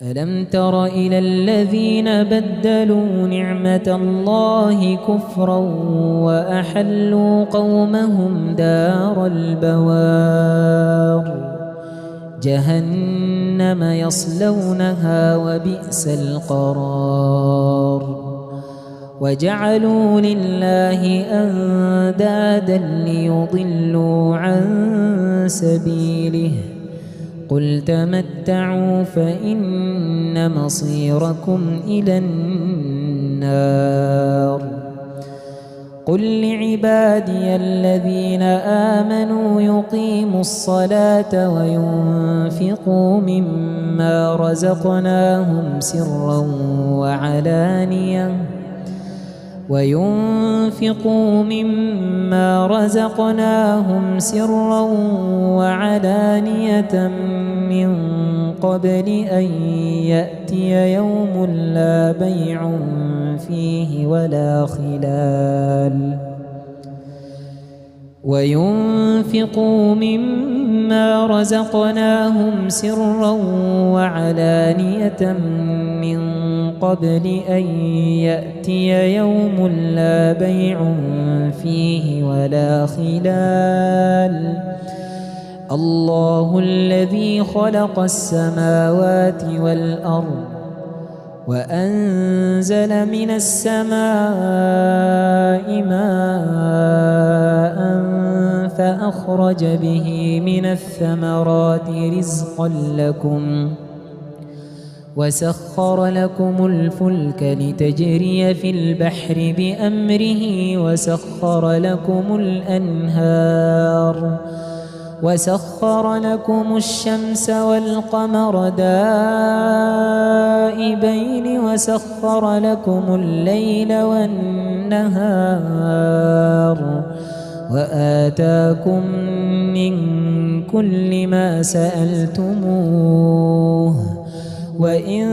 ألم تر إلى الذين بدلوا نعمة الله كفرا وأحلوا قومهم دار البوار جهنم يصلونها وبئس القرار وجعلوا لله أندادا ليضلوا عن سبيله قل تمتعوا فإن مصيركم إلى النار قل لعبادي الذين آمنوا يقيموا الصلاة وينفقوا مما رزقناهم سرا وعلانية من قبل أن يأتي يوم لا بيع فيه ولا خلال وينفقوا مما رزقناهم سرا وعلانية من قبل أن يأتي يوم لا بيع فيه ولا خلال الله الذي خلق السماوات والأرض وأنزل من السماء ماء فأخرج به من الثمرات رزقا لكم وسخر لكم الفلك لتجري في البحر بأمره وسخر لكم الشمس والقمر دائبين وسخر لكم الليل والنهار وآتاكم من كل ما سألتموه وإن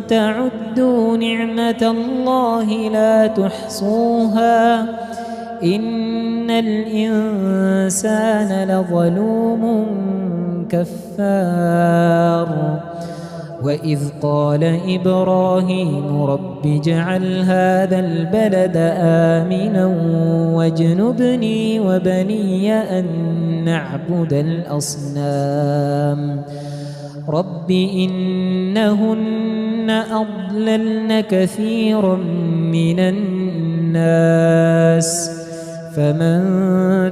تعدوا نعمة الله لا تحصوها إن الإنسان لظلوم كفار وإذ قال إبراهيم رب اجعل هذا البلد آمنا واجنبني وبني أن نعبد الأصنام رب إنهن أضللن كثيرا من الناس فمن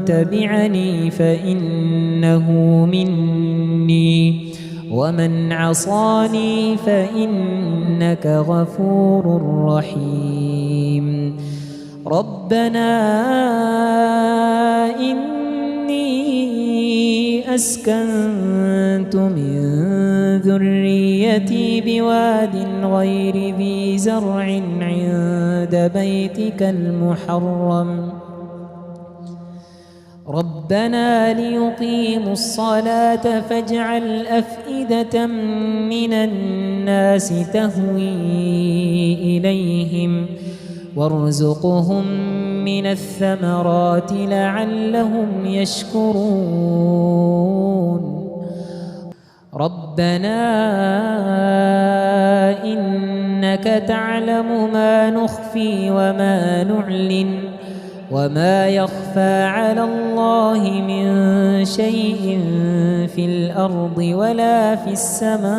تبعني فإنه مني ومن عصاني فإنك غفور رحيم ربنا إني أسكنت من ذريتي بواد غير ذي زرع عند بيتك المحرم ربنا ليقيموا الصلاة فاجعل أفئدة من الناس تهوي إليهم وارزقهم من الثمرات لعلهم يشكرون ربنا إنك تعلم ما نخفي وما نعلن وما يخفى على الله من شيء في الأرض ولا في السماء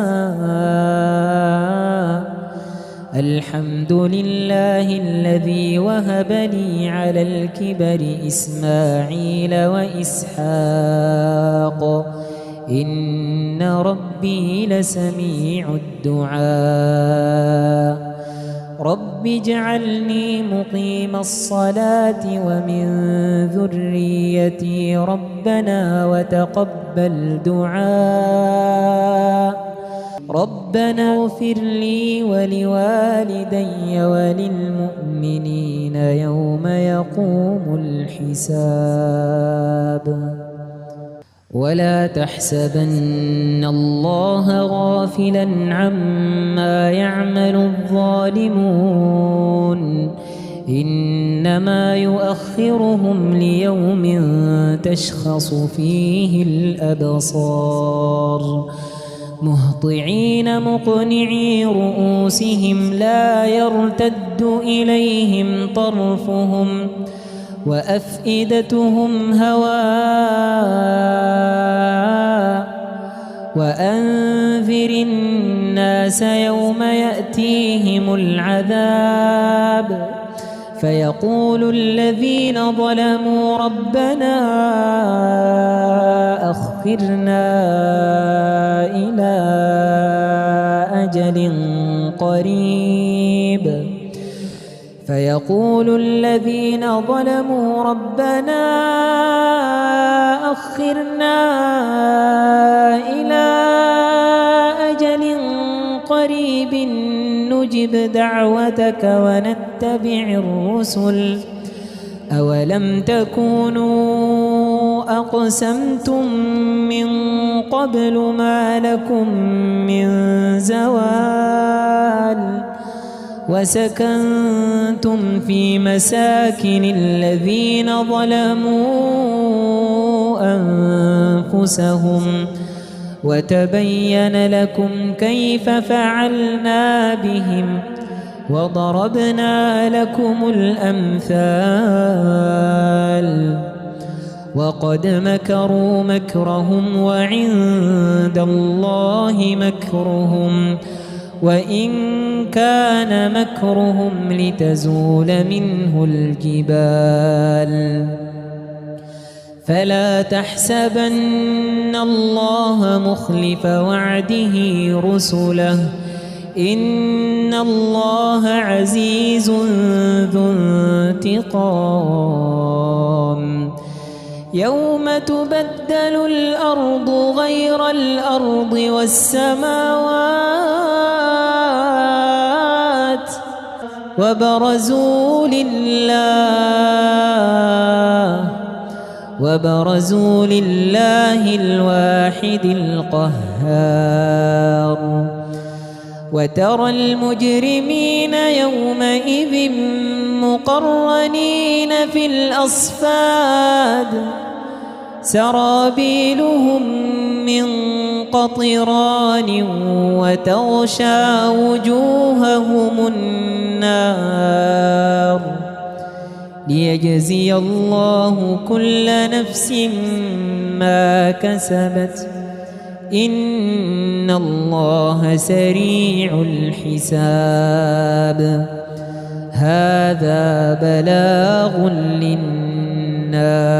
الحمد لله الذي وهب لي على الكبر إسماعيل وإسحاق إن ربي لسميع الدعاء رب اجعلني مقيم الصلاة ومن ذريتي ربنا وتقبل دعاء ربنا اغفر لي ولوالدي وللمؤمنين يوم يقوم الحساب ولا تحسبن الله غافلا عما يعمل الظالمون إنما يؤخرهم ليوم تشخص فيه الأبصار مهطعين مقنعي رؤوسهم لا يرتد إليهم طرفهم وأفئدتهم هواء وأنذر الناس يوم يأتيهم العذاب فيقول الذين ظلموا ربنا أخرنا إلى أجل قريب فيقول الذين ظلموا ربنا أخرنا إلى أجل قريب نجب دعوتك ونتبع الرسل أولم تكونوا أقسمتم من قبل ما لكم من زوال وسكنتم في مساكن الذين ظلموا أنفسهم وتبين لكم كيف فعلنا بهم وضربنا لكم الأمثال وقد مكروا مكرهم وعند الله مكرهم وإن كان مكرهم لتزول منه الجبال فلا تحسبن الله مخلف وعده رسله إن الله عزيز ذو انتقام يوم تبدل الأرض غير الأرض والسماوات وبرزوا لله الواحد القهار وترى المجرمين يومئذ مقرنين في الأصفاد سرابيلهم من قطران وتغشى وجوههم النار ليجزي الله كل نفس ما كسبت إن الله سريع الحساب هذا بلاغ للناس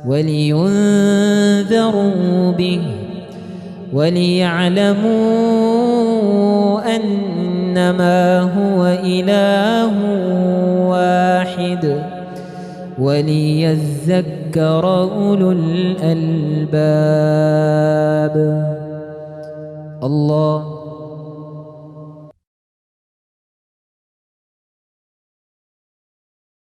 ولينذروا به وليعلموا أنما هو إله واحد وليذكر أولو الألباب الله